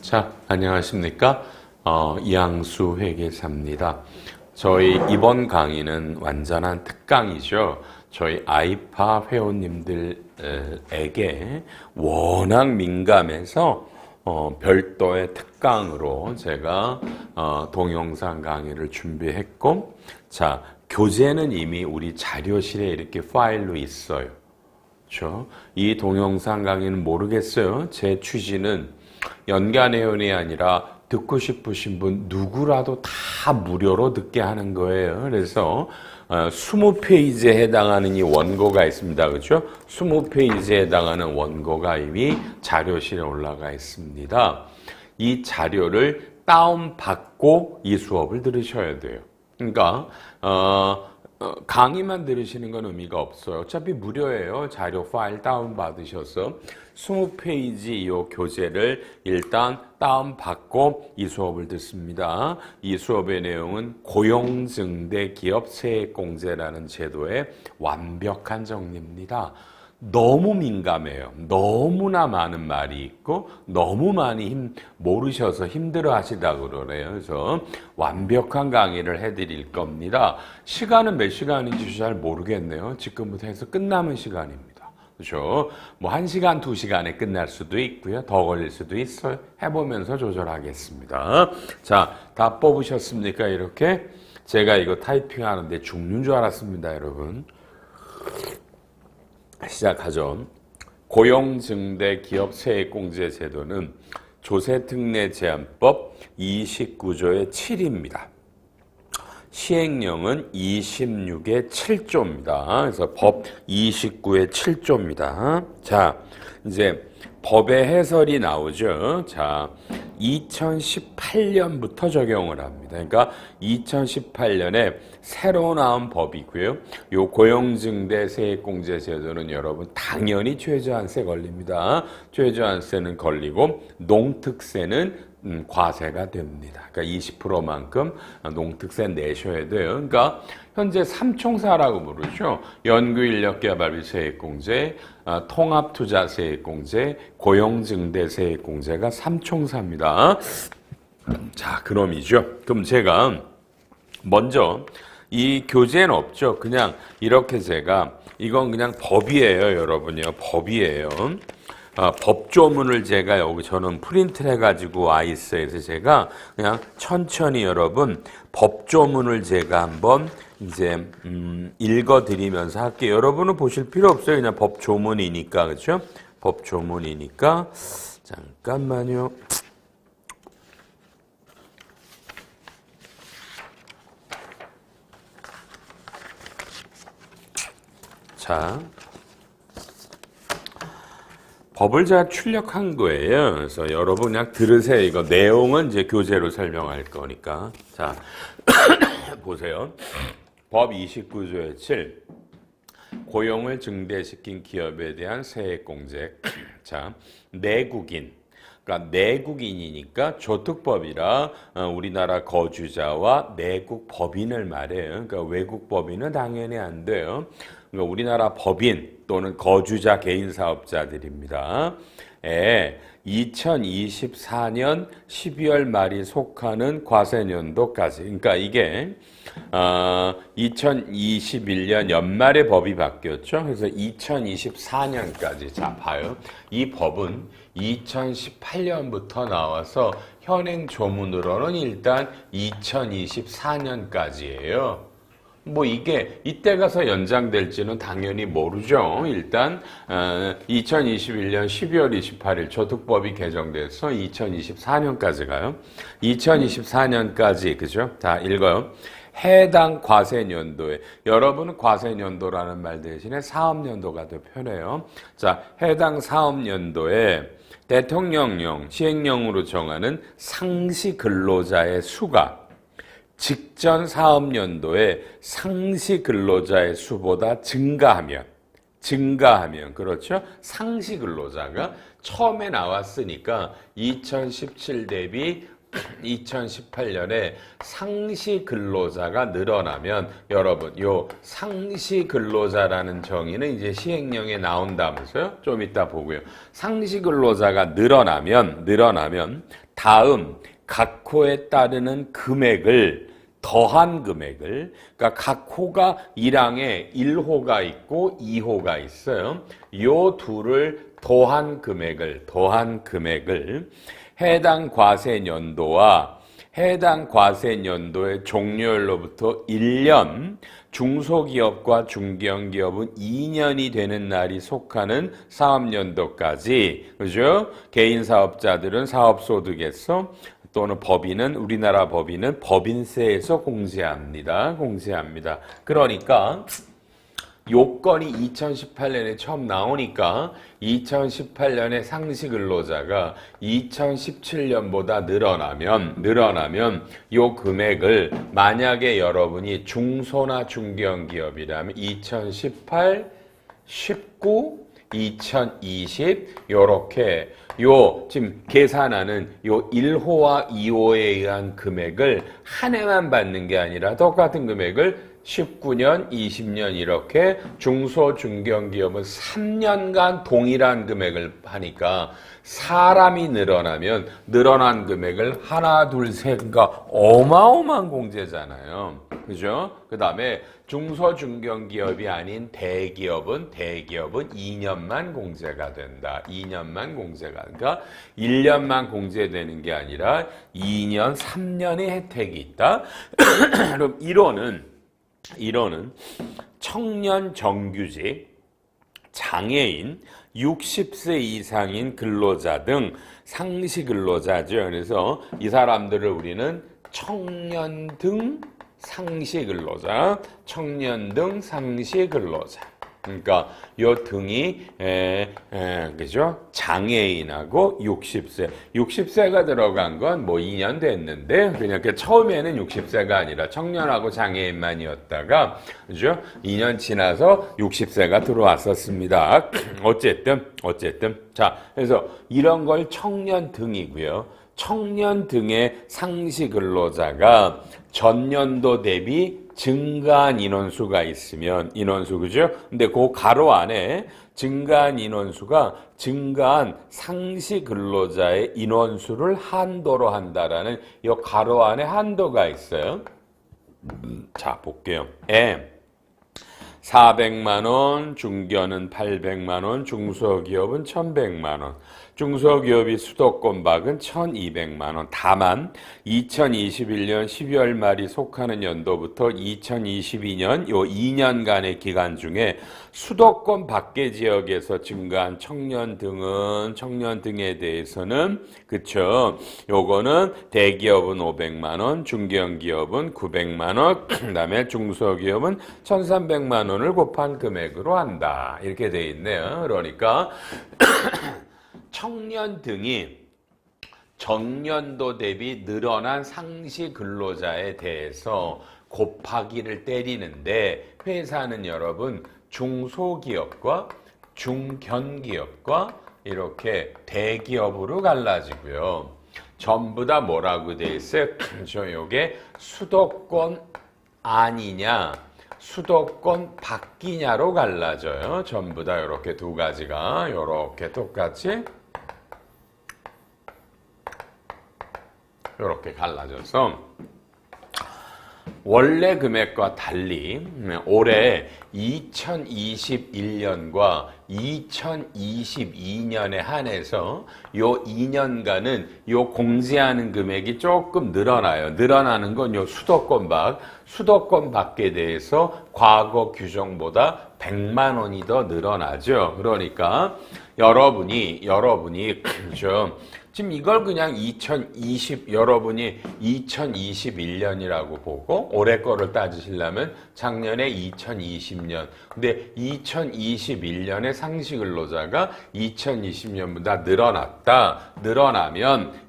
자, 안녕하십니까? 이항수 회계사입니다. 저희 이번 강의는 완전한 특강이죠. 저희 아이파 회원님들에게 워낙 민감해서 별도의 특강으로 제가 동영상 강의를 준비했고, 자, 교재는 이미 우리 자료실에 이렇게 파일로 있어요. 그렇죠? 이 동영상 강의는 모르겠어요. 제 취지는 연간 회원이 아니라 듣고 싶으신 분 누구라도 다 무료로 듣게 하는 거예요. 그래서 20페이지에 해당하는 이 원고가 있습니다. 그렇죠? 20페이지에 해당하는 원고가 이미 자료실에 올라가 있습니다. 이 자료를 다운받고 이 수업을 들으셔야 돼요. 그러니까 강의만 들으시는 건 의미가 없어요. 어차피 무료예요. 자료 파일 다운받으셔서 20페이지 이 교재를 일단 다운받고 이 수업을 듣습니다. 이 수업의 내용은 고용증대 기업 세액공제라는 제도의 완벽한 정리입니다. 너무 민감해요. 너무나 많은 말이 있고 너무 많이 모르셔서 힘들어 하시다고 그러네요. 그래서 완벽한 강의를 해드릴 겁니다. 시간은 몇 시간인지 잘 모르겠네요. 지금부터 해서 끝남은 시간입니다. 그렇죠? 뭐 1시간, 2시간에 끝날 수도 있고요. 더 걸릴 수도 있어요. 해보면서 조절하겠습니다. 자, 다 뽑으셨습니까? 이렇게 제가 이거 타이핑하는데 죽는 줄 알았습니다, 여러분. 시작하죠. 고용증대 기업 세액공제 제도는 조세특례 제한법 29조의 7입니다. 시행령은 26의 7조입니다. 그래서 법 29의 7조입니다. 자, 이제 법의 해설이 나오죠. 자, 2018년부터 적용을 합니다. 그러니까 2018년에 새로 나온 법이고요. 요 고용증대 세액공제 제도는 여러분 당연히 최저한세 걸립니다. 최저한세는 걸리고 농특세는 과세가 됩니다. 그러니까 20%만큼 농특세 내셔야 돼요. 그러니까 현재 삼총사라고 부르죠. 연구인력개발비 세액공제, 통합투자세액공제, 고용증대세액공제가 삼총사입니다. 자, 그럼이죠. 그럼 제가 먼저 이 교재는 없죠. 그냥 이렇게 제가 이건 그냥 법이에요, 여러분이요. 법이에요. 법조문을 제가 여기 저는 프린트를 해가지고 와 있어요. 그래서 제가 그냥 천천히 여러분 법조문을 제가 한번 이제 읽어드리면서 할게요. 여러분은 보실 필요 없어요. 그냥 법조문이니까. 그렇죠? 법조문이니까. 잠깐만요. 자, 법을 제가 출력한 거예요. 그래서 여러분 그냥 들으세요. 이거 내용은 이제 교재로 설명할 거니까. 자, 보세요. 법 29조의 7. 고용을 증대시킨 기업에 대한 세액공제. 자, 내국인. 그러니까 내국인이니까 조특법이라 우리나라 거주자와 내국 법인을 말해요. 그러니까 외국 법인은 당연히 안 돼요. 그러니까 우리나라 법인 또는 거주자 개인 사업자들입니다. 2024년 12월 말이 속하는 과세년도까지. 그러니까 이게 2021년 연말에 법이 바뀌었죠. 그래서 2024년까지. 자, 봐요. 이 법은 2018년부터 나와서 현행 조문으로는 일단 2024년까지예요. 뭐 이게 이때 가서 연장될지는 당연히 모르죠. 일단 2021년 12월 28일 조특법이 개정돼서 2024년까지 가요. 2024년까지 그죠? 자, 읽어요. 해당 과세년도에 여러분은 과세년도라는 말 대신에 사업년도가 더 편해요. 자, 해당 사업년도에 대통령령 시행령으로 정하는 상시 근로자의 수가 직전 사업년도에 상시 근로자의 수보다 증가하면 그렇죠? 상시 근로자가 처음에 나왔으니까 2017 대비 2018년에 상시 근로자가 늘어나면 여러분 요 상시 근로자라는 정의는 이제 시행령에 나온다면서요? 좀 이따 보고요. 상시 근로자가 늘어나면 다음 각 호에 따르는 금액을 더한 금액을, 그러니까 각 호가 1항에 1호가 있고 2호가 있어요. 요 둘을 더한 금액을 해당 과세년도와 해당 과세년도의 종료일로부터 1년, 중소기업과 중견기업은 2년이 되는 날이 속하는 사업연도까지, 그죠? 개인 사업자들은 사업소득에서 또는 법인은, 우리나라 법인은 법인세에서 공제합니다. 그러니까 요건이 2018년에 처음 나오니까 2018년에 상시근로자가 2017년보다 늘어나면 요 금액을, 만약에 여러분이 중소나 중견기업이라면 2018, 19, 2020 요렇게 지금 계산하는 요 1호와 2호에 의한 금액을 한 해만 받는 게 아니라 똑같은 금액을 19년, 20년 이렇게 중소, 중견기업은 3년간 동일한 금액을 하니까 사람이 늘어나면 늘어난 금액을 하나, 둘, 셋, 그러니까 어마어마한 공제잖아요. 그죠? 그 다음에 중소, 중견기업이 아닌 대기업은 2년만 공제가 된다. 2년만 공제가. 그러니까 1년만 공제되는 게 아니라 2년, 3년의 혜택이 있다. 그럼 1호는 청년 정규직, 장애인, 60세 이상인 근로자 등 상시 근로자죠. 그래서 이 사람들을 우리는 청년 등 상시 근로자, 그러니까 요 등이 그죠? 장애인하고 60세가 들어간 건 뭐 2년 됐는데, 그냥 처음에는 60세가 아니라 청년하고 장애인만이었다가, 그죠? 2년 지나서 60세가 들어왔었습니다. 어쨌든 자, 그래서 이런 걸 청년 등이고요. 청년 등의 상시 근로자가 전년도 대비 증가한 인원수가 있으면, 인원수, 그죠? 근데 그 가로 안에 증가한 인원수가 증가한 상시 근로자의 인원수를 한도로 한다라는 이 가로 안에 한도가 있어요. 자, 볼게요. 400만 원, 중견은 800만 원, 중소기업은 1100만 원. 중소기업이 수도권 박은 1200만 원. 다만 2021년 12월 말이 속하는 연도부터 2022년 요 2년간의 기간 중에 수도권 밖의 지역에서 증가한 청년 등에 대해서는, 그쵸, 요거는 대기업은 500만 원, 중견기업은 900만 원, 그다음에 중소기업은 1300만 원을 곱한 금액으로 한다. 이렇게 돼 있네요. 그러니까 청년 등이 전년도 대비 늘어난 상시 근로자에 대해서 곱하기를 때리는데, 회사는 여러분 중소기업과 중견기업과 이렇게 대기업으로 갈라지고요. 전부 다 뭐라고 돼 있어요? 요게 수도권 아니냐, 수도권 밖이냐로 갈라져요. 전부 다 이렇게 두 가지가 이렇게 똑같이 이렇게 갈라져서 원래 금액과 달리 올해 2021년과 2022년에 한해서 요 2년간은 요 공제하는 금액이 조금 늘어나요. 늘어나는 건 요 수도권 밖에 대해서 과거 규정보다 100만 원이 더 늘어나죠. 그러니까 여러분이 지금 이걸 그냥 여러분이 2021년이라고 보고 올해 거를 따지시려면 작년에 2020년. 근데 2021년에 상시 근로자가 2020년보다 늘어났다.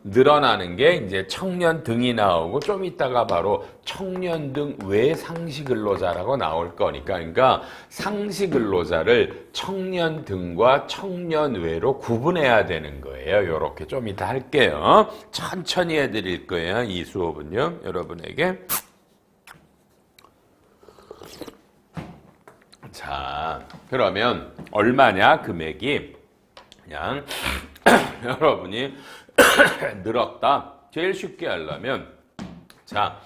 늘어나는 게 이제 청년 등이 나오고 좀 이따가 바로 청년 등 외 상시 근로자라고 나올 거니까. 그러니까 상시 근로자를 청년 등과 청년 외로 구분해야 되는 거예요. 요렇게 좀 이따 할게요. 천천히 해드릴 거예요. 이 수업은요, 여러분에게. 자, 그러면 얼마냐 금액이? 그냥 여러분이 늘었다. 제일 쉽게 하려면 자,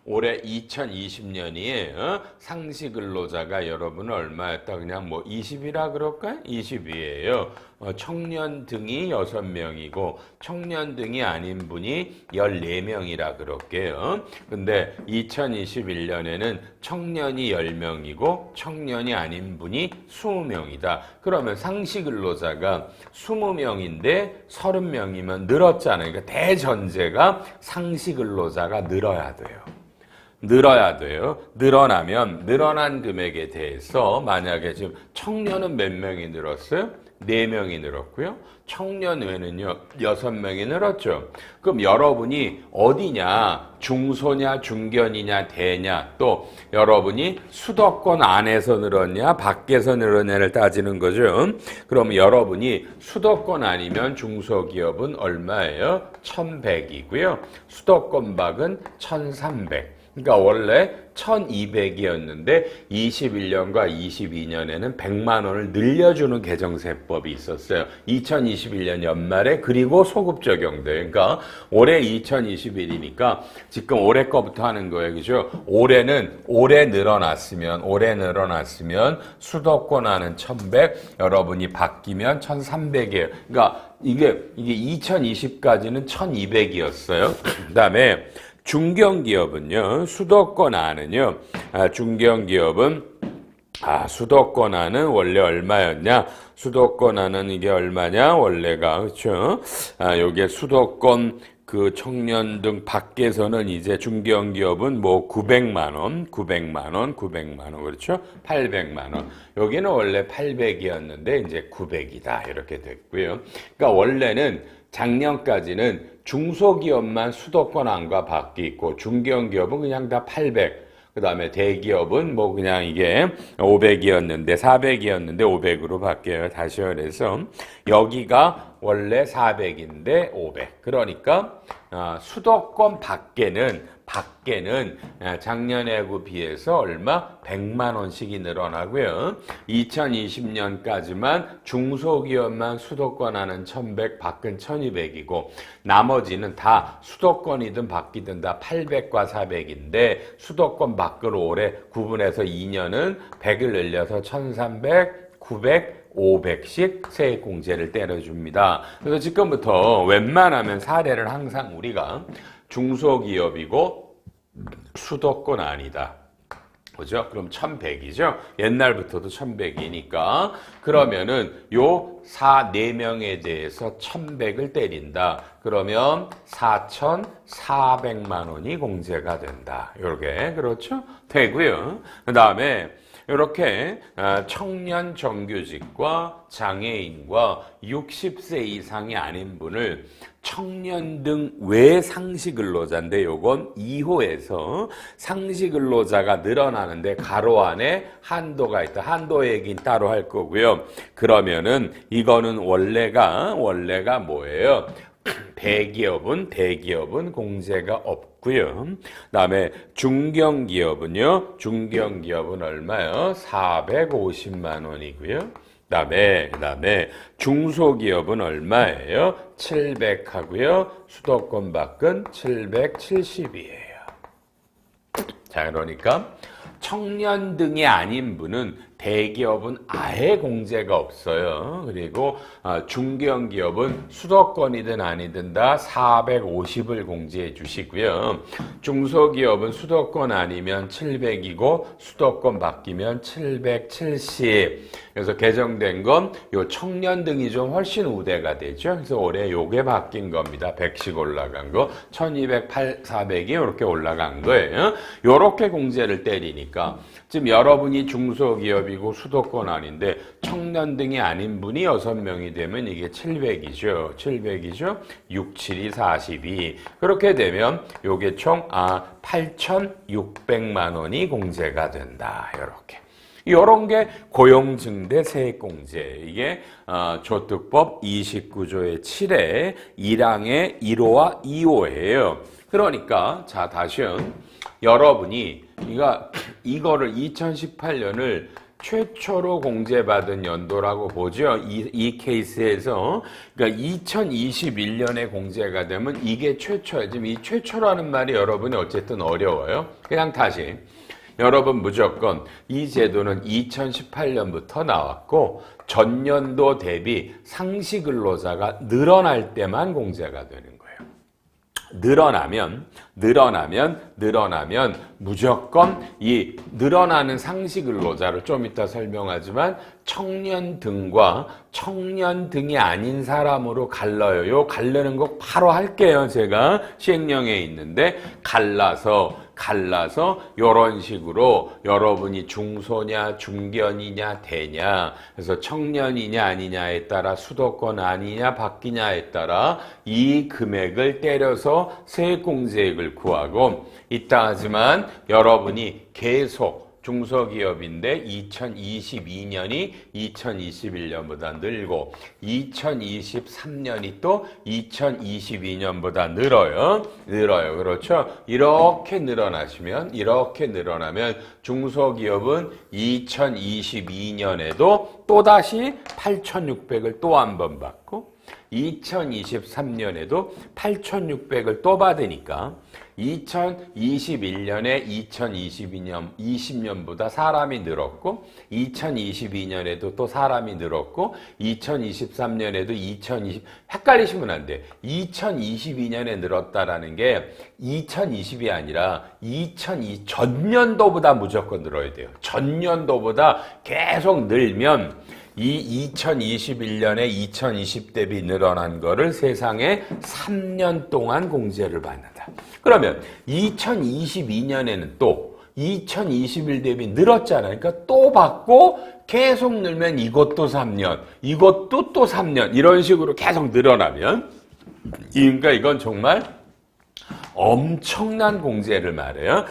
올해 2020년이에요. 상시 근로자가 여러분 얼마였다? 그냥 뭐 20이라 그럴까요? 20이에요. 청년 등이 6명이고 청년 등이 아닌 분이 14명이라 그럴게요. 근데 2021년에는 청년이 10명이고 청년이 아닌 분이 20명이다. 그러면 상시 근로자가 20명인데 30명이면 늘었잖아요. 그러니까 대전제가 상시 근로자가 늘어야 돼요. 늘어야 돼요. 늘어나면 늘어난 금액에 대해서 만약에 지금 청년은 몇 명이 늘었어요? 4명이 늘었고요. 청년 외에는요 6명이 늘었죠. 그럼 여러분이 어디냐? 중소냐 중견이냐 대냐 또 여러분이 수도권 안에서 늘었냐 밖에서 늘었냐를 따지는 거죠. 그럼 여러분이 수도권 아니면 중소기업은 얼마예요? 1100이고요. 수도권 밖은 1300. 그러니까 원래 1200이었는데 21년과 22년에는 100만 원을 늘려주는 개정세법이 있었어요. 2021년 연말에 그리고 소급 적용돼요. 그러니까 올해 2021이니까 지금 올해 거부터 하는 거예요. 그죠? 올해 늘어났으면 수도권 안은 1100, 여러분이 바뀌면 1300이에요. 그러니까 이게 2020까지는 1200이었어요. 그다음에 중견기업은요, 수도권 안은요, 중견기업은, 수도권 안은 원래 얼마였냐? 수도권 안은 이게 얼마냐? 원래가, 그쵸? 요게 수도권 그 청년 등 밖에서는 이제 중견기업은 뭐 900만 원, 그렇죠? 800만 원. 여기는 원래 800이었는데 이제 900이다. 이렇게 됐고요. 그러니까 원래는 작년까지는 중소기업만 수도권 안과 밖에 있고 중견기업은 그냥 다 800. 그 다음에 대기업은 뭐 그냥 이게 500이었는데 400이었는데 500으로 바뀌어요. 다시 그래서 여기가 원래 400인데 500. 그러니까 수도권 밖에는 작년에하고 비해서 얼마? 100만 원씩이 늘어나고요. 2020년까지만 중소기업만 수도권 안은 1100, 밖은 1200이고 나머지는 다 수도권이든 밖이든 다 800과 400인데 수도권 밖으로 올해 구분해서 2년은 100을 늘려서 1300, 900, 500씩 세액공제를 때려줍니다. 그래서 지금부터 웬만하면 사례를 항상 우리가 중소기업이고 수도권 아니다. 그죠? 그럼 1100이죠? 옛날부터도 1100이니까. 그러면은 요 4명에 대해서 1100을 때린다. 그러면 4400만 원이 공제가 된다. 요렇게. 그렇죠? 되고요. 그 다음에 이렇게 청년 정규직과 장애인과 60세 이상이 아닌 분을 청년 등 외 상시 근로자인데 요건 2호에서 상시 근로자가 늘어나는데 가로 안에 한도가 있다. 한도 얘기는 따로 할 거고요. 그러면은 이거는 원래가 뭐예요? 대기업은 공제가 없고요. 그다음에 중견기업은 얼마요? 450만 원이고요. 그다음에 중소기업은 얼마예요? 700 하고요. 수도권 밖은 770이에요. 자, 그러니까 청년 등이 아닌 분은 대기업은 아예 공제가 없어요. 그리고 중견기업은 수도권이든 아니든 다 450을 공제해 주시고요. 중소기업은 수도권 아니면 700이고 수도권 바뀌면 770. 그래서 개정된 건 요 청년 등이 좀 훨씬 우대가 되죠. 그래서 올해 요게 바뀐 겁니다. 100씩 올라간 거. 1200, 400이 이렇게 올라간 거예요. 요렇게 공제를 때리니까 지금 여러분이 중소기업이고 수도권 아닌데 청년 등이 아닌 분이 6명이 되면 이게 700이죠. 6, 7이 42. 그렇게 되면 요게 총 8,600만 원이 공제가 된다. 요런 게 고용증대 세액공제. 이게 조특법 29조의 7회 1항의 1호와 2호예요. 그러니까 자 다시요. 여러분이 이거를 2018년을 최초로 공제받은 연도라고 보죠. 이 케이스에서. 그러니까 2021년에 공제가 되면 이게 최초예요. 지금 이 최초라는 말이 여러분이 어쨌든 어려워요. 그냥 다시. 여러분 무조건 이 제도는 2018년부터 나왔고 전년도 대비 상시 근로자가 늘어날 때만 공제가 되는 거예요. 늘어나면 무조건 이 늘어나는 상시 근로자를 좀 이따 설명하지만 청년등과 청년등이 아닌 사람으로 갈라요. 요 갈르는 거 바로 할게요. 제가 시행령에 있는데 갈라서 이런 식으로 여러분이 중소냐 중견이냐 대냐 그래서 청년이냐 아니냐에 따라 수도권 아니냐 바뀌냐에 따라 이 금액을 때려서 세액공제액을 구하고 이따 하지만 여러분이 계속 중소기업인데 2022년이 2021년보다 늘고 2023년이 또 2022년보다 늘어요. 그렇죠? 이렇게 늘어나면 중소기업은 2022년에도 또다시 8,600을 또 한 번 받고 2023년에도 8,600을 또 받으니까 2021년에 2020년보다 사람이 늘었고 2022년에도 또 사람이 늘었고 2023년에도 헷갈리시면 안 돼. 2022년에 늘었다라는 게 2020이 아니라 전년도보다 무조건 늘어야 돼요. 전년도보다 계속 늘면 이 2021년에 2020 대비 늘어난 거를 세상에 3년 동안 공제를 받는다. 그러면 2022년에는 또 2021 대비 늘었잖아요. 그러니까 또 받고 계속 늘면 이것도 3년, 이것도 또 3년 이런 식으로 계속 늘어나면 그러니까 이건 정말 엄청난 공제를 말해요.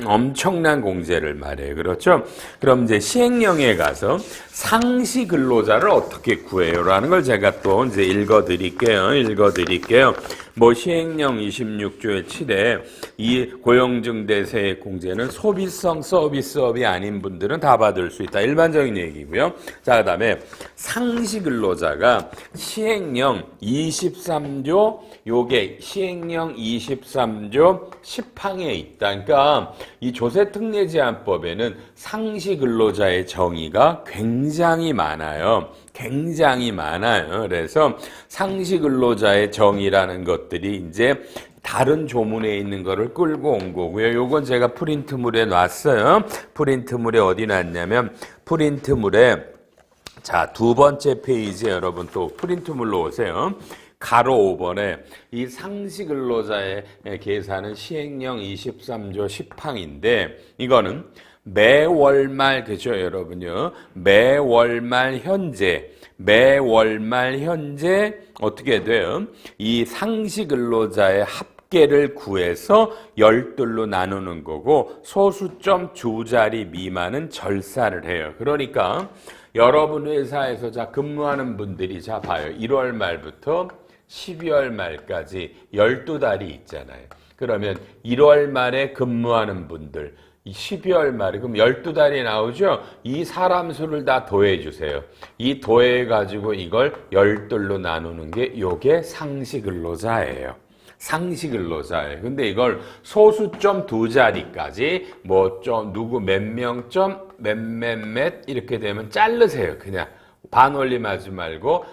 엄청난 공제를 말해요. 그렇죠? 그럼 이제 시행령에 가서 상시 근로자를 어떻게 구해요? 라는 걸 제가 또 이제 읽어 드릴게요. 뭐 시행령 26조의 7에 이 고용증대세액 공제는 소비성 서비스업이 아닌 분들은 다 받을 수 있다. 일반적인 얘기고요. 자, 그다음에 상시 근로자가 시행령 23조 요게 시행령 23조 10항에 있다. 그러니까 이 조세특례제한법에는 상시 근로자의 정의가 굉장히 많아요. 그래서 상시 근로자의 정의라는 것들이 이제 다른 조문에 있는 거를 끌고 온 거고요. 요건 제가 프린트물에 놨어요. 프린트물에 어디 놨냐면 프린트물에 자, 두 번째 페이지에 여러분 또 프린트물로 오세요. 가로 5번에 이 상시 근로자의 계산은 시행령 23조 10항인데 이거는 매월말 그죠 여러분요. 매월말 현재 어떻게 돼요? 이 상시 근로자의 합계를 구해서 12로 나누는 거고 소수점 두 자리 미만은 절사를 해요. 그러니까 여러분 회사에서 자 근무하는 분들이 자 봐요. 1월 말부터 12월 말까지 12달이 있잖아요. 그러면 1월 말에 근무하는 분들 12월 말에 그럼 12달이 나오죠? 이 사람 수를 다 더해 주세요. 이 더해 가지고 이걸 12로 나누는 게 요게 상시 근로자예요. 근데 이걸 소수점 두 자리까지 뭐 좀 누구 몇 명점 몇몇몇 이렇게 되면 자르세요. 그냥 반올림하지 말고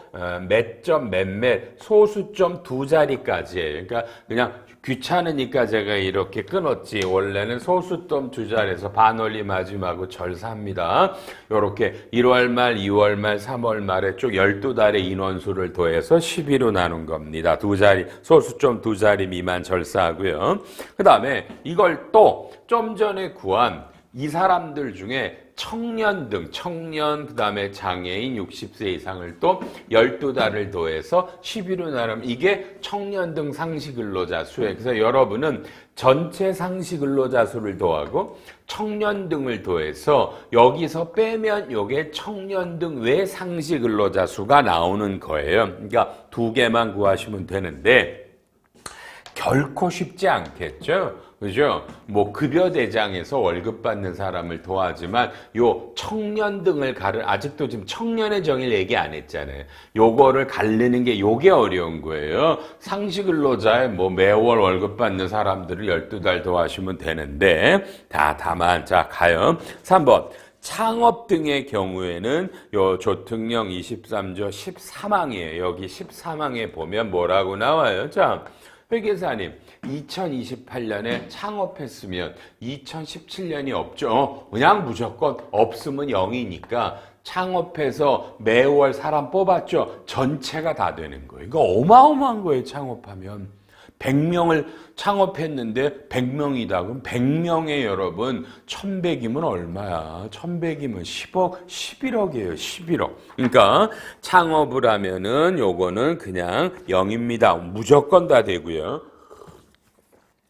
몇점 몇몇 소수점 두 자리까지예요. 그러니까 그냥 귀찮으니까 제가 이렇게 끊었지. 원래는 소수점 두 자리에서 반올림하지 말고 절사합니다. 이렇게 1월 말, 2월 말, 3월 말에 쭉 12달의 인원수를 더해서 12로 나눈 겁니다. 두 자리, 소수점 두 자리 미만 절사하고요. 그 다음에 이걸 또 좀 전에 구한 이 사람들 중에 청년, 그 다음에 장애인 60세 이상을 또 12달을 더해서 12로 나누면 이게 청년 등 상시 근로자 수예요. 그래서 여러분은 전체 상시 근로자 수를 더하고 청년 등을 더해서 여기서 빼면 이게 청년 등 외 상시 근로자 수가 나오는 거예요. 그러니까 두 개만 구하시면 되는데 결코 쉽지 않겠죠. 그죠? 뭐 급여 대장에서 월급 받는 사람을 도와지만 요 청년 등을 아직도 지금 청년의 정의를 얘기 안 했잖아요. 요거를 가르는 게 요게 어려운 거예요. 상시 근로자의 뭐 매월 월급 받는 사람들을 12달 도와주면 되는데 다만 자 가요. 3번 창업 등의 경우에는 요 조특령 23조 13항이에요. 여기 13항에 보면 뭐라고 나와요? 자, 회계사님 2028년에 창업했으면 2017년이 없죠. 그냥 무조건 없으면 0이니까 창업해서 매월 사람 뽑았죠. 전체가 다 되는 거예요. 이거 어마어마한 거예요. 창업하면. 100명을 창업했는데 100명이다. 그럼 100명에 여러분 1100이면 얼마야? 1100이면 10억, 11억이에요. 11억. 그러니까 창업을 하면은 요거는 그냥 0입니다. 무조건 다 되고요.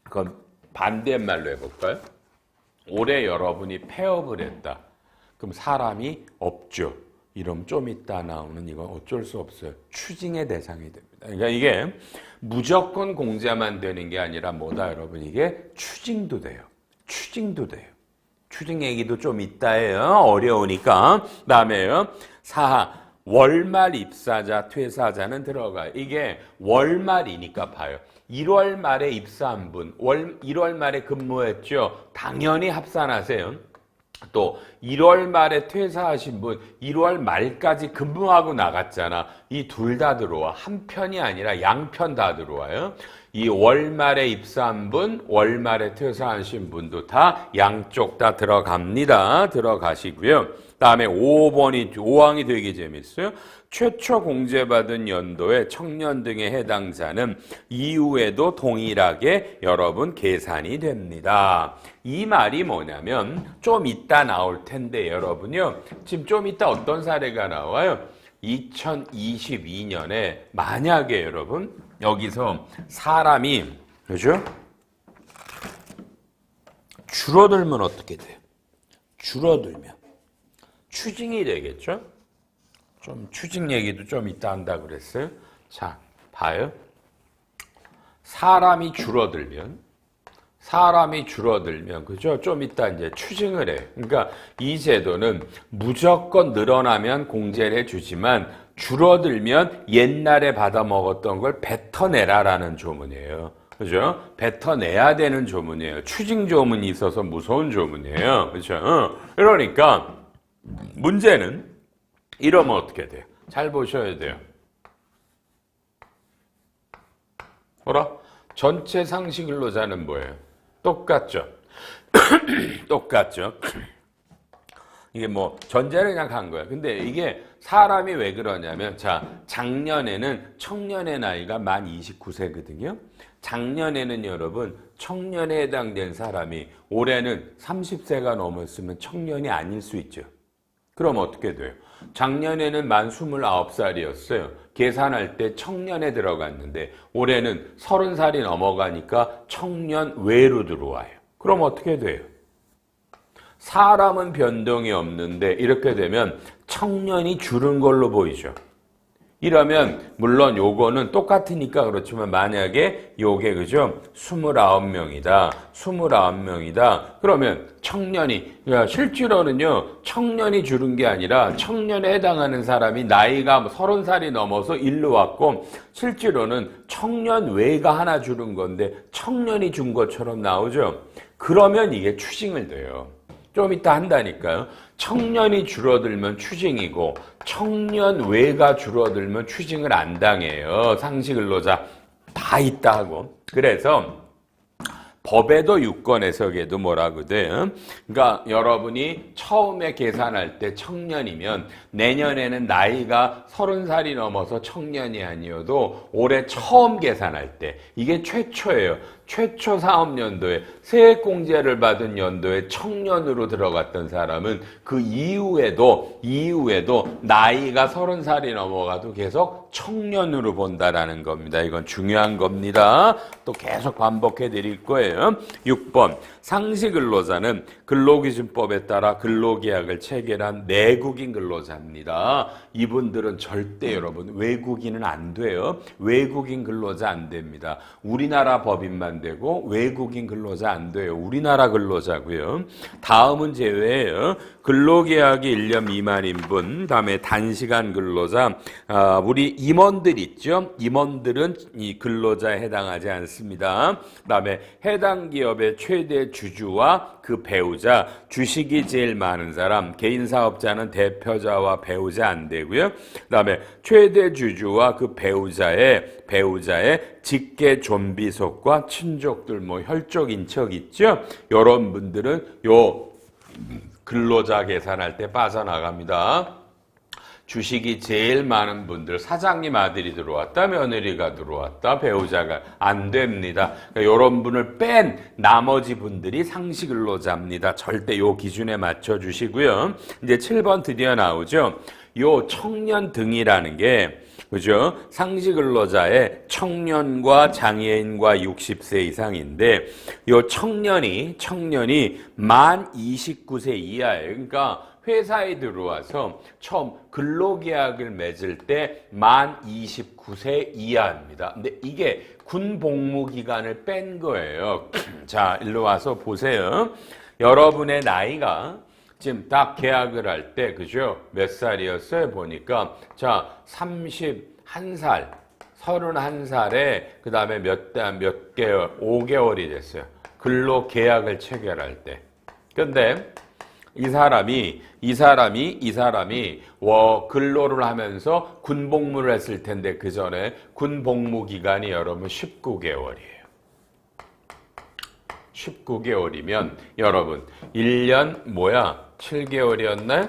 그럼 반대말로 해볼까요? 올해 여러분이 폐업을 했다. 그럼 사람이 없죠. 이러면 좀 이따 나오는 이건 어쩔 수 없어요. 추징의 대상이 됩니다. 그러니까 이게 무조건 공제만 되는 게 아니라 뭐다 여러분 이게 추징도 돼요. 추징도 돼요. 추징 얘기도 좀 이따 해요. 어려우니까. 다음에요. 4. 월말 입사자, 퇴사자는 들어가요. 이게 월말이니까 봐요. 1월 말에 입사한 분, 1월 말에 근무했죠. 당연히 합산하세요. 또 1월 말에 퇴사하신 분 1월 말까지 근무하고 나갔잖아. 이 둘 다 들어와. 한 편이 아니라 양편 다 들어와요. 이 월말에 입사한 분, 월말에 퇴사하신 분도 다 양쪽 다 들어갑니다. 들어가시고요. 다음에 5항이 되게 재밌어요. 최초 공제받은 연도에 청년 등의 해당자는 이후에도 동일하게 여러분 계산이 됩니다. 이 말이 뭐냐면 좀 이따 나올 텐데 여러분요. 지금 좀 이따 어떤 사례가 나와요? 2022년에 만약에 여러분 여기서 사람이 그죠? 줄어들면 어떻게 돼요? 줄어들면 추징이 되겠죠? 좀 추징 얘기도 좀 이따 한다 그랬어요. 자, 봐요. 사람이 줄어들면 그죠? 좀 이따 이제 추징을 해. 그러니까 이 제도는 무조건 늘어나면 공제를 해주지만 줄어들면 옛날에 받아 먹었던 걸 뱉어내라라는 조문이에요. 그죠? 뱉어내야 되는 조문이에요. 추징 조문이 있어서 무서운 조문이에요. 그죠? 그러니까 문제는 이러면 어떻게 돼요? 잘 보셔야 돼요. 뭐라? 전체 상시 근로자는 뭐예요? 똑같죠? 똑같죠? 이게 뭐 전제를 그냥 간 거야. 근데 이게 사람이 왜 그러냐면 자, 작년에는 청년의 나이가 만 29세거든요. 작년에는 여러분 청년에 해당된 사람이 올해는 30세가 넘었으면 청년이 아닐 수 있죠. 그럼 어떻게 돼요? 작년에는 만 29살이었어요. 계산할 때 청년에 들어갔는데 올해는 30살이 넘어가니까 청년 외로 들어와요. 그럼 어떻게 돼요? 사람은 변동이 없는데 이렇게 되면 청년이 줄은 걸로 보이죠. 이러면 물론 요거는 똑같으니까 그렇지만 만약에 요게 그죠? 29명이다. 29명이다. 그러면 청년이 그러니까 실제로는요. 청년이 줄은 게 아니라 청년에 해당하는 사람이 나이가 30살이 넘어서 일로 왔고 실제로는 청년 외가 하나 줄은 건데 청년이 준 것처럼 나오죠. 그러면 이게 추징을 돼요. 좀 이따 한다니까요. 청년이 줄어들면 추징이고 청년 외가 줄어들면 추징을 안 당해요. 상시 근로자 다 있다 하고. 그래서 법에도 유권 해석에도 뭐라고 돼요? 그러니까 여러분이 처음에 계산할 때 청년이면 내년에는 나이가 30살이 넘어서 청년이 아니어도 올해 처음 계산할 때 이게 최초예요. 최초 사업연도에 세액공제를 받은 연도에 청년으로 들어갔던 사람은 그 이후에도 나이가 30살이 넘어가도 계속 청년으로 본다라는 겁니다. 이건 중요한 겁니다. 또 계속 반복해 드릴 거예요. 6번 상시근로자는 근로기준법에 따라 근로계약을 체결한 내국인 근로자입니다. 이분들은 절대 여러분 외국인은 안 돼요. 외국인 근로자 안 됩니다. 우리나라 법인만 되고 외국인 근로자 안 돼요. 우리나라 근로자고요. 다음은 제외예요. 근로계약이 1년 미만인 분, 다음에 단시간 근로자, 우리 임원들 있죠? 임원들은 이 근로자에 해당하지 않습니다. 다음에 해당 기업의 최대 주주와 그 배우자, 주식이 제일 많은 사람, 개인 사업자는 대표자와 배우자 안 되고요. 그다음에 최대 주주와 그 배우자의 직계 존비속과 친족들 뭐 혈족 인척 있죠? 이런 분들은 요 근로자 계산할 때 빠져나갑니다. 주식이 제일 많은 분들, 사장님 아들이 들어왔다, 며느리가 들어왔다, 배우자가 안 됩니다. 그러니까 이런 분을 뺀 나머지 분들이 상시근로자입니다. 절대 요 기준에 맞춰 주시고요. 이제 7번 드디어 나오죠. 요 청년 등이라는 게 그죠? 상시근로자의 청년과 장애인과 60세 이상인데 요 청년이 만 29세 이하예요. 그러니까 회사에 들어와서 처음 근로계약을 맺을 때 만 29세 이하입니다. 근데 이게 군 복무 기간을 뺀 거예요. 자, 일로 와서 보세요. 여러분의 나이가 지금 딱 계약을 할 때, 그죠? 몇 살이었어요? 보니까. 자, 31살, 31살에, 그 다음에 몇 개월, 5개월이 됐어요. 근로 계약을 체결할 때. 근데, 이 사람이 근로를 하면서 군복무를 했을 텐데, 그 전에 군복무 기간이 여러분 19개월이에요. 19개월이면 여러분 1년 7개월이었나요?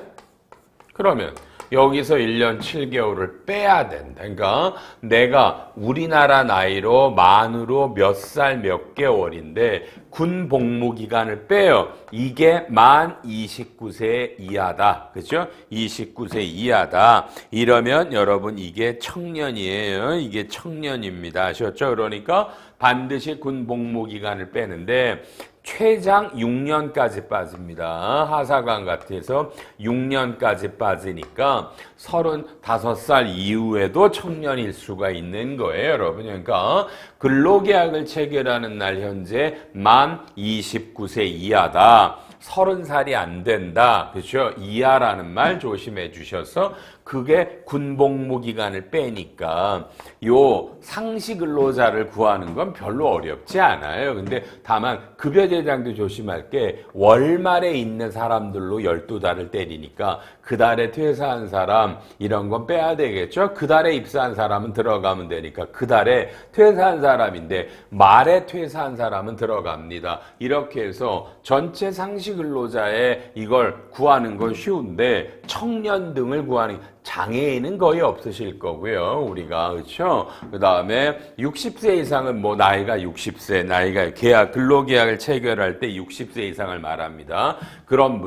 그러면 여기서 1년 7개월을 빼야 된다. 그러니까 내가 우리나라 나이로 만으로 몇 살 몇 개월인데 군 복무 기간을 빼요. 이게 만 29세 이하다. 그죠? 29세 이하다. 이러면 여러분 이게 청년이에요. 이게 청년입니다. 아셨죠? 그러니까 반드시 군 복무 기간을 빼는데 최장 6년까지 빠집니다. 하사관 같아서 6년까지 빠지니까 35살 이후에도 청년일 수가 있는 거예요, 여러분. 그러니까 근로계약을 체결하는 날 현재 만 29세 이하다. 30살이 안 된다. 그렇죠? 이하라는 말 조심해 주셔서 그게 군복무 기간을 빼니까 요 상시 근로자를 구하는 건 별로 어렵지 않아요. 근데 다만 급여 대장도 조심할 게 월말에 있는 사람들로 12달을 때리니까 그 달에 퇴사한 사람 이런 건 빼야 되겠죠. 그 달에 입사한 사람은 들어가면 되니까 그 달에 퇴사한 사람인데 말에 퇴사한 사람은 들어갑니다. 이렇게 해서 전체 상시 근로자에 이걸 구하는 건 쉬운데 청년 등을 구하는 장애인은 거의 없으실 거고요. 우리가 그렇죠. 그다음에 60세 이상은 뭐 나이가 60세, 나이가 근로계약을 체결할 때 60세 이상을 말합니다. 그런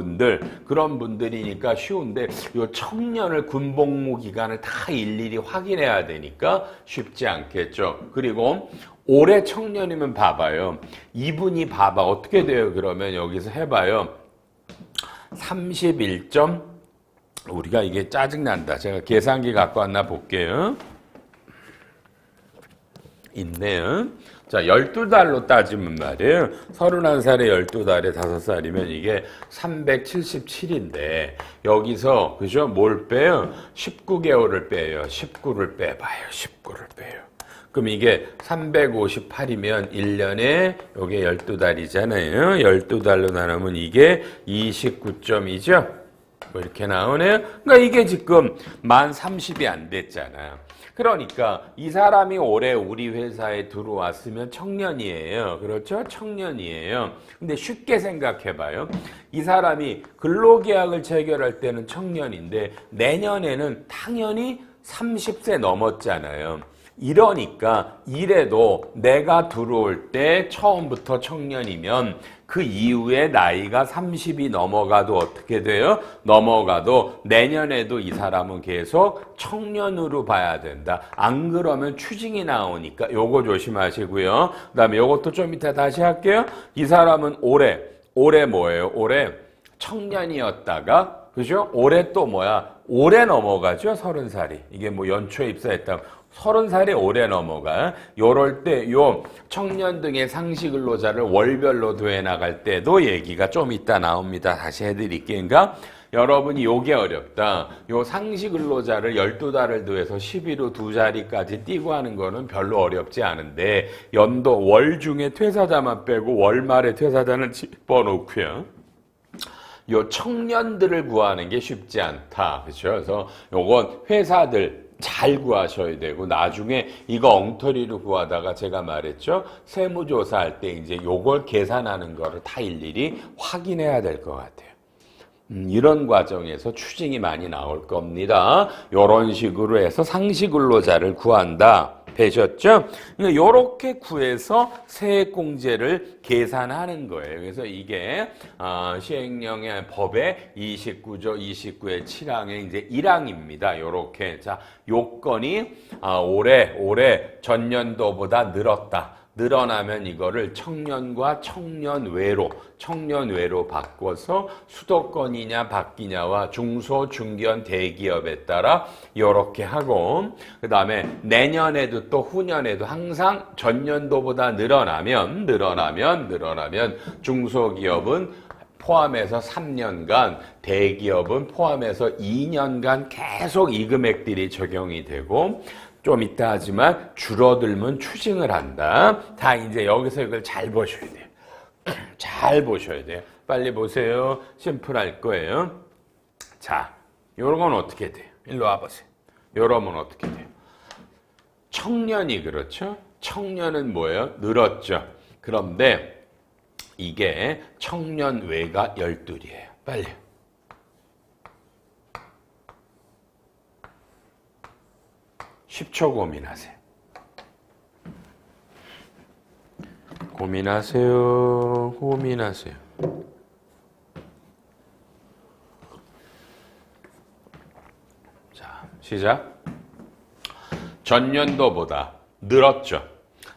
분들이니까 쉬운데 요 청년을 군복무 기간을 다 일일이 확인해야 되니까 쉽지 않겠죠. 그리고 올해 청년이면 봐봐요. 이분이 봐봐. 어떻게 돼요? 그러면 여기서 해봐요. 31점 우리가 이게 짜증난다. 제가 계산기 갖고 왔나 볼게요. 있네요. 자, 12달로 따지면 말이에요. 31살에 12달에 5살이면 이게 377인데 여기서 그죠? 뭘 빼요? 19개월을 빼요. 19를 빼봐요. 19를 빼요. 그럼 이게 358이면 1년에 요게 12달이잖아요. 12달로 나누면 이게 29점이죠. 뭐 이렇게 나오네요. 그러니까 이게 지금 만 30이 안 됐잖아요. 그러니까 이 사람이 올해 우리 회사에 들어왔으면 청년이에요. 그렇죠? 청년이에요. 근데 쉽게 생각해봐요. 이 사람이 근로계약을 체결할 때는 청년인데 내년에는 당연히 30세 넘었잖아요. 이러니까 이래도 내가 들어올 때 처음부터 청년이면 그 이후에 나이가 30이 넘어가도 어떻게 돼요? 넘어가도 내년에도 이 사람은 계속 청년으로 봐야 된다. 안 그러면 추징이 나오니까 요거 조심하시고요. 그 다음에 요것도 좀 이따 다시 할게요. 이 사람은 올해 뭐예요? 올해 청년이었다가 그죠? 올해 또 뭐야? 올해 넘어가죠? 30살이. 이게 뭐 연초에 입사했다. 30살이 올해 넘어가. 요럴 때 요 청년 등의 상시 근로자를 월별로 더해 나갈 때도 얘기가 좀 이따 나옵니다. 다시 해드릴게요. 그러니까 여러분이 요게 어렵다. 요 상시 근로자를 12달을 더해서 12로 두 자리까지 띄고 하는 거는 별로 어렵지 않은데 연도 월 중에 퇴사자만 빼고 월말에 퇴사자는 집어넣고요. 요 청년들을 구하는 게 쉽지 않다. 그렇죠? 그래서 요건 회사들 잘 구하셔야 되고 나중에 이거 엉터리로 구하다가 제가 말했죠. 세무조사할 때 이제 요걸 계산하는 거를 다 일일이 확인해야 될 것 같아요. 이런 과정에서 추징이 많이 나올 겁니다. 요런 식으로 해서 상시 근로자를 구한다. 되셨죠? 그러니까 요렇게 구해서 세액공제를 계산하는 거예요. 그래서 이게 시행령의 법의 29조 29의 7항의 이제 1항입니다. 요렇게. 자, 요건이 올해 전년도보다 늘었다. 늘어나면 이거를 청년과 청년외로 바꿔서 수도권이냐 바뀌냐와 중소, 중견, 대기업에 따라 이렇게 하고 그 다음에 내년에도 또 후년에도 항상 전년도보다 늘어나면 중소기업은 포함해서 3년간, 대기업은 포함해서 2년간 계속 이 금액들이 적용이 되고 좀 이따 하지만 줄어들면 추징을 한다. 다 이제 여기서 이걸 잘 보셔야 돼요. 잘 보셔야 돼요. 빨리 보세요. 심플할 거예요. 자, 요런 건 어떻게 돼요? 일로 와보세요. 요러면 어떻게 돼요? 청년이 그렇죠? 청년은 뭐예요? 늘었죠. 그런데 이게 청년외가 12이에요. 빨리. (10초) 고민하세요. 고민하세요. 자, 시작. 전년도보다 늘었죠.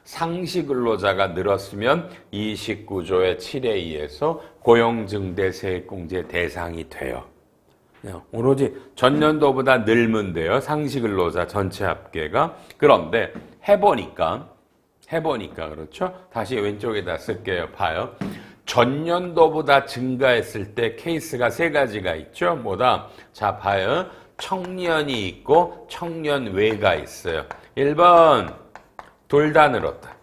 상시 근로자가 늘었으면 29조의 7에 의해서 고용증대세액공제 대상이 돼요. 오로지 전년도보다 늘면 돼요. 상시 근로자 전체 합계가. 그런데 해보니까 그렇죠? 다시 왼쪽에다 쓸게요. 봐요. 전년도보다 증가했을 때 케이스가 세 가지가 있죠. 뭐다? 자, 봐요. 청년이 있고 청년외가 있어요. 1번 둘 다 늘었다.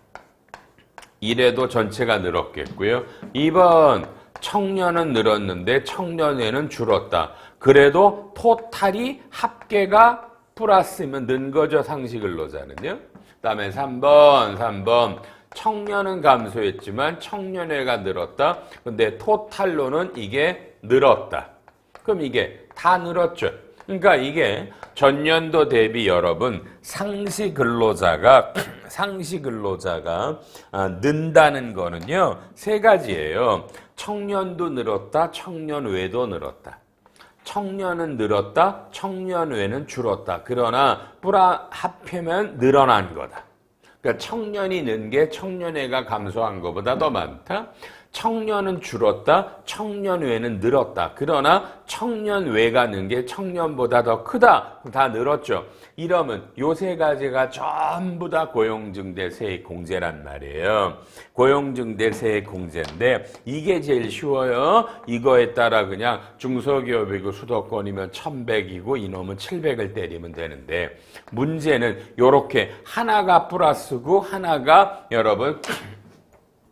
이래도 전체가 늘었겠고요. 2번 청년은 늘었는데 청년외는 줄었다. 그래도 토탈이 합계가 플러스면 는 거죠. 상시 근로자는요. 그다음에 3번 청년은 감소했지만 청년외가 늘었다. 근데 토탈로는 이게 늘었다. 그럼 이게 다 늘었죠. 그러니까 이게 전년도 대비 여러분 상시 근로자가 는다는 거는요. 세 가지예요. 청년도 늘었다. 청년외도 늘었다. 청년은 늘었다, 청년외는 줄었다. 그러나 합하면 늘어난 거다. 그러니까 청년이 는 게 청년외가 감소한 것보다 더 많다. 청년은 줄었다, 청년외는 늘었다. 그러나 청년외가 는 게 청년보다 더 크다. 다 늘었죠. 이러면 요 세 가지가 전부 다 고용증대세액공제란 말이에요. 고용증대세액공제인데 이게 제일 쉬워요. 이거에 따라 그냥 중소기업이고 수도권이면 1100이고 이놈은 700을 때리면 되는데 문제는 요렇게 하나가 플러스고 하나가 여러분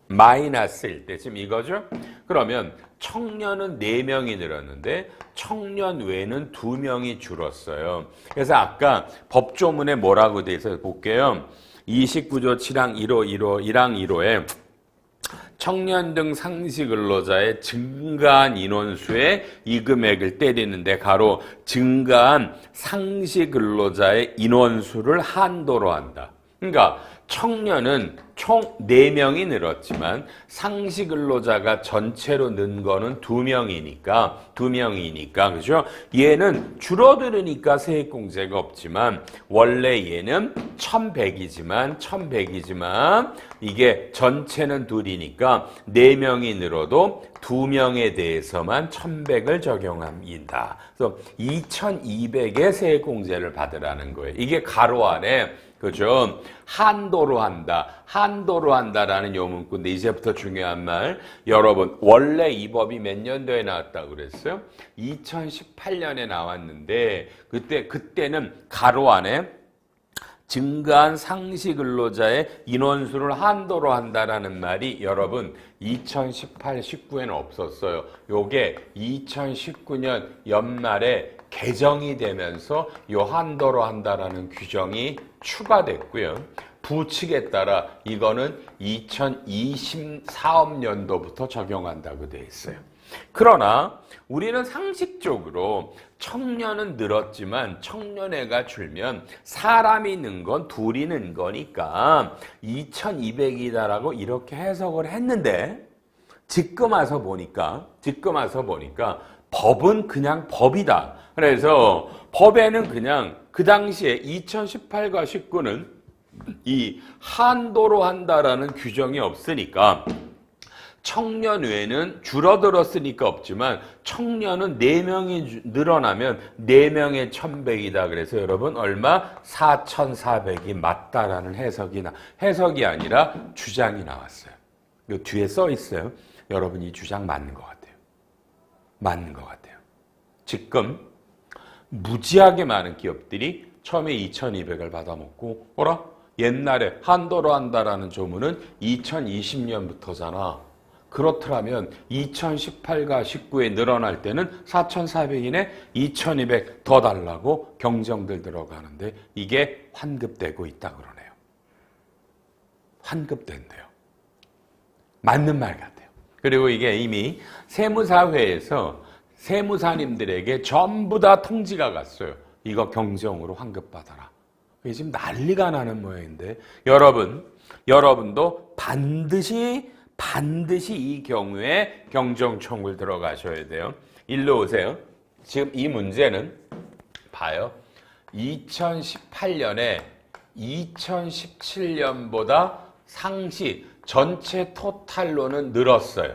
마이너스일 때 지금 이거죠? 그러면 청년은 4명이 늘었는데 청년외는 2명이 줄었어요. 그래서 아까 법조문에 뭐라고 돼 있어요? 볼게요. 29조 7항 1항 1호에 청년 등 상시 근로자의 증가한 인원수에 이 금액을 때리는데 가로 증가한 상시 근로자의 인원수를 한도로 한다. 그러니까 청년은 총 4명이 늘었지만 상시 근로자가 전체로 는 거는 2명이니까 그죠? 얘는 줄어들으니까 세액공제가 없지만 원래 얘는 1100이지만 이게 전체는 2이니까 4명이 늘어도 2명에 대해서만 1100을 적용합니다. 그래서 2200의 세액공제를 받으라는 거예요. 이게 가로 안에 그죠? 한도로 한다라는 요 문구인데 이제부터 중요한 말. 여러분, 원래 이 법이 몇 년도에 나왔다고 그랬어요? 2018년에 나왔는데 그때는 가로 안에 증가한 상시 근로자의 인원수를 한도로 한다라는 말이 여러분 2018, 19에는 없었어요. 요게 2019년 연말에 개정이 되면서 요 한도로 한다라는 규정이 추가됐고요. 부칙에 따라 이거는 2024년도부터 적용한다고 되어 있어요. 그러나 우리는 상식적으로 청년은 늘었지만 청년회가 줄면 사람이 는 건 둘이 는 거니까 2200이다라고 이렇게 해석을 했는데 지금 와서 보니까 법은 그냥 법이다. 그래서 법에는 그냥 그 당시에 2018과 19는 이 한도로 한다라는 규정이 없으니까 청년회는 줄어들었으니까 없지만 청년은 4명이 늘어나면 4명의 1100이다. 그래서 여러분 얼마? 4400이 맞다라는 해석이 아니라 주장이 나왔어요. 이 뒤에 써 있어요. 여러분 이 주장 맞는 것 같아요. 지금 무지하게 많은 기업들이 처음에 2200을 받아먹고 옛날에 한도로 한다라는 조문은 2020년부터잖아. 그렇더라면 2018과 19에 늘어날 때는 4,400이네 2,200 더 달라고 경정들 들어가는데 이게 환급되고 있다 그러네요. 환급된대요. 맞는 말 같아요. 그리고 이게 이미 세무사회에서 세무사님들에게 전부 다 통지가 갔어요. 이거 경정으로 환급받아라. 이게 지금 난리가 나는 모양인데 여러분도 반드시 이 경우에 경정 청구를 들어가셔야 돼요. 일로 오세요. 지금 이 문제는 봐요. 2018년에 2017년보다 상시 전체 토탈로는 늘었어요.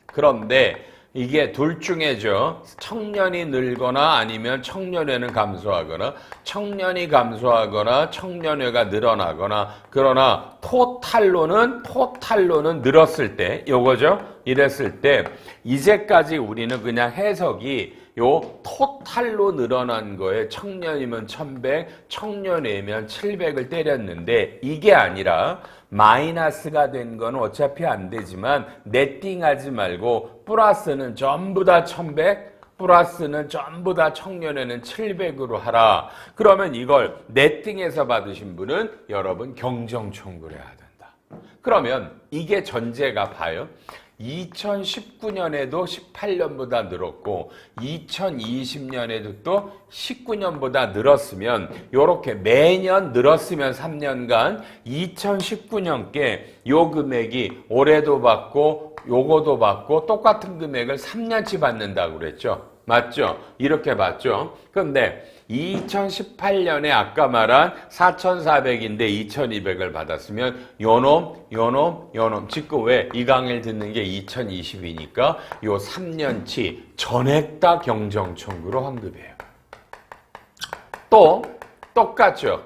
그런데 이게 둘 중에죠. 청년이 늘거나 아니면 청년회는 감소하거나 청년이 감소하거나 청년회가 늘어나거나 그러나 토탈로는 늘었을 때 요거죠. 이랬을 때 이제까지 우리는 그냥 해석이 요 토탈로 늘어난 거에 청년이면 1100, 청년회면 700을 때렸는데 이게 아니라 마이너스가 된 건 어차피 안 되지만 네팅하지 말고 플러스는 전부 다 1100, 플러스는 전부 다 청년회는 700으로 하라. 그러면 이걸 네팅해서 받으신 분은 여러분 경정 청구를 해야 된다. 그러면 이게 전제가 봐요. 2019년에도 18년보다 늘었고 2020년에도 또 19년보다 늘었으면 이렇게 매년 늘었으면 3년간 2019년께 요 금액이 올해도 받고 요거도 받고 똑같은 금액을 3년치 받는다고 그랬죠. 맞죠? 이렇게 받죠. 그런데 2018년에 아까 말한 4,400인데 2,200을 받았으면 요놈 지금 왜 이 강의를 듣는 게 2020이니까 요 3년치 전액 다 경정 청구로 환급이에요. 또 똑같죠.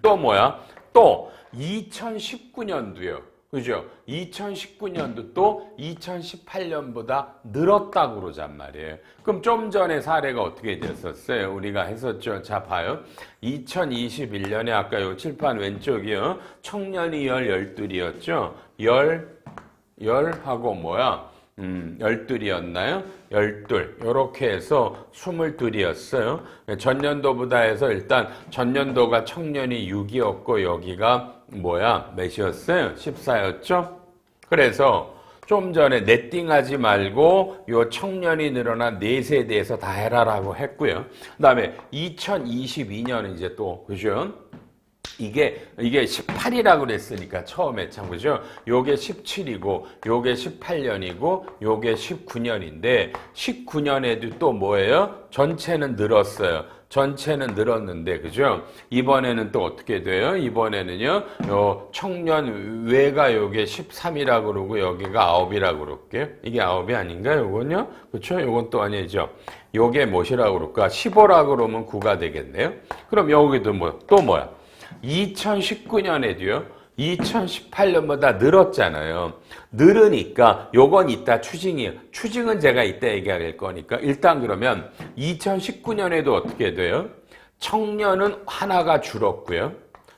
또 뭐야? 또 2019년도요. 그죠? 2019년도 또 2018년보다 늘었다고 그러잔 말이에요. 그럼 좀 전에 사례가 어떻게 됐었어요? 우리가 했었죠. 자, 봐요. 2021년에 아까 요 칠판 왼쪽이요. 청년이 12이었죠? 10하고 뭐야? 12이었나요? 12. 요렇게 해서 22이었어요. 전년도보다 해서 일단 전년도가 청년이 6이었고 여기가 뭐야? 몇이었어요? 14였죠? 그래서 좀 전에 네팅하지 말고 요 청년이 늘어난 4세대에서 다 해라라고 했고요. 그 다음에 2022년은 이제 또 그죠? 이게 18이라고 그랬으니까 처음에 참 그죠? 요게 17이고 요게 18년이고 요게 19년인데 19년에도 또 뭐예요? 전체는 늘었어요. 전체는 늘었는데 그죠? 이번에는 또 어떻게 돼요? 이번에는요. 요 청년 외가 요게 13이라고 그러고 여기가 9이라고 그럴게요. 이게 9이 아닌가 요건요? 그렇죠? 요건 또 아니죠. 요게 뭐시라고 그럴까? 15라고 그러면 9가 되겠네요. 그럼 여기도 또 뭐야? 2019년에도요. 2018년보다 늘었잖아요. 늘으니까 요건 이따 추징이에요. 추징은 제가 이따 얘기할 거니까 일단 그러면 2019년에도 어떻게 돼요? 청년은 하나가 줄었고요.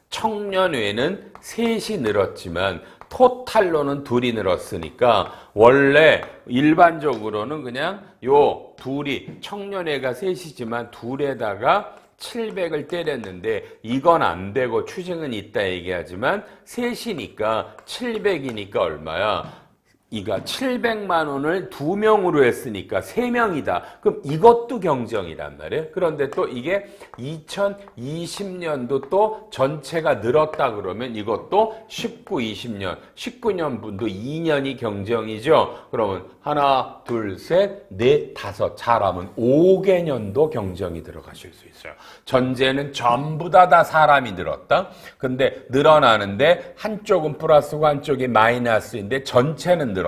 청년 외에는 셋이 늘었지만 토탈로는 둘이 늘었으니까 원래 일반적으로는 그냥 요 둘이 청년회가 셋이지만 둘에다가 700을 때렸는데 이건 안 되고 추징은 있다 얘기하지만 셋이니까 700이니까 얼마야? 이가 700만 원을 2명으로 했으니까 3명이다. 그럼 이것도 경정이란 말이에요. 그런데 또 이게 2020년도 또 전체가 늘었다 그러면 이것도 19, 20년, 19년 분도 2년이 경정이죠. 그러면 하나, 둘, 셋, 넷, 다섯, 잘하면 5개년도 경정이 들어가실 수 있어요. 전제는 전부 다 사람이 늘었다. 근데 늘어나는데 한쪽은 플러스고 한쪽이 마이너스인데 전체는 늘었다.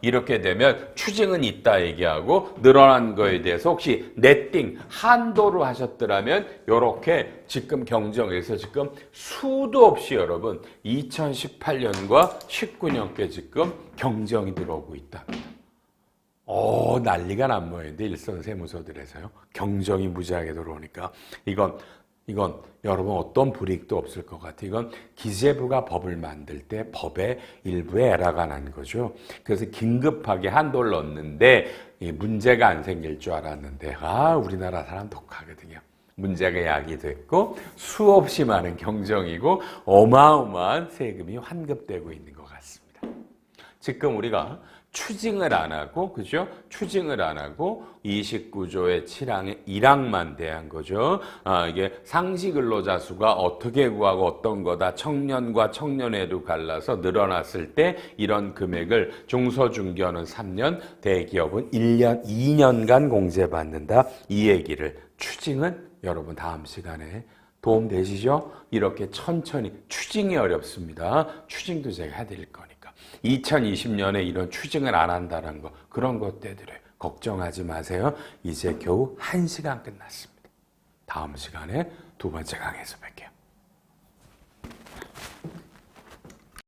이렇게 되면 추징은 있다 얘기하고 늘어난 거에 대해서 혹시 네팅 한도로 하셨더라면 이렇게 지금 경정에서 지금 수도 없이 여러분 2018년과 19년께 지금 경정이 들어오고 있답니다. 난리가 난 모양인데 일선 세무서들에서요. 경정이 무지하게 들어오니까 이건 여러분 어떤 불이익도 없을 것 같아요. 이건 기재부가 법을 만들 때 법의 일부에 에러가 난 거죠. 그래서 긴급하게 한도를 넣었는데 문제가 안 생길 줄 알았는데 우리나라 사람 독하거든요. 문제가 야기됐고 수없이 많은 경정이고 어마어마한 세금이 환급되고 있는 것 같습니다. 지금 우리가 추징을 안 하고, 그죠? 추징을 안 하고 29조의 7항의 1항만 대한 거죠. 이게 상시 근로자 수가 어떻게 구하고 어떤 거다 청년과 청년회로 갈라서 늘어났을 때 이런 금액을 중소중견은 3년, 대기업은 1년, 2년간 공제받는다. 이 얘기를 추징은 여러분 다음 시간에 도움 되시죠? 이렇게 천천히 추징이 어렵습니다. 추징도 제가 해드릴 거니까. 2020년에 이런 추징을 안 한다는 거 그런 것 때문에 걱정하지 마세요. 이제 겨우 1시간 끝났습니다. 다음 시간에 두 번째 강의에서 뵐게요.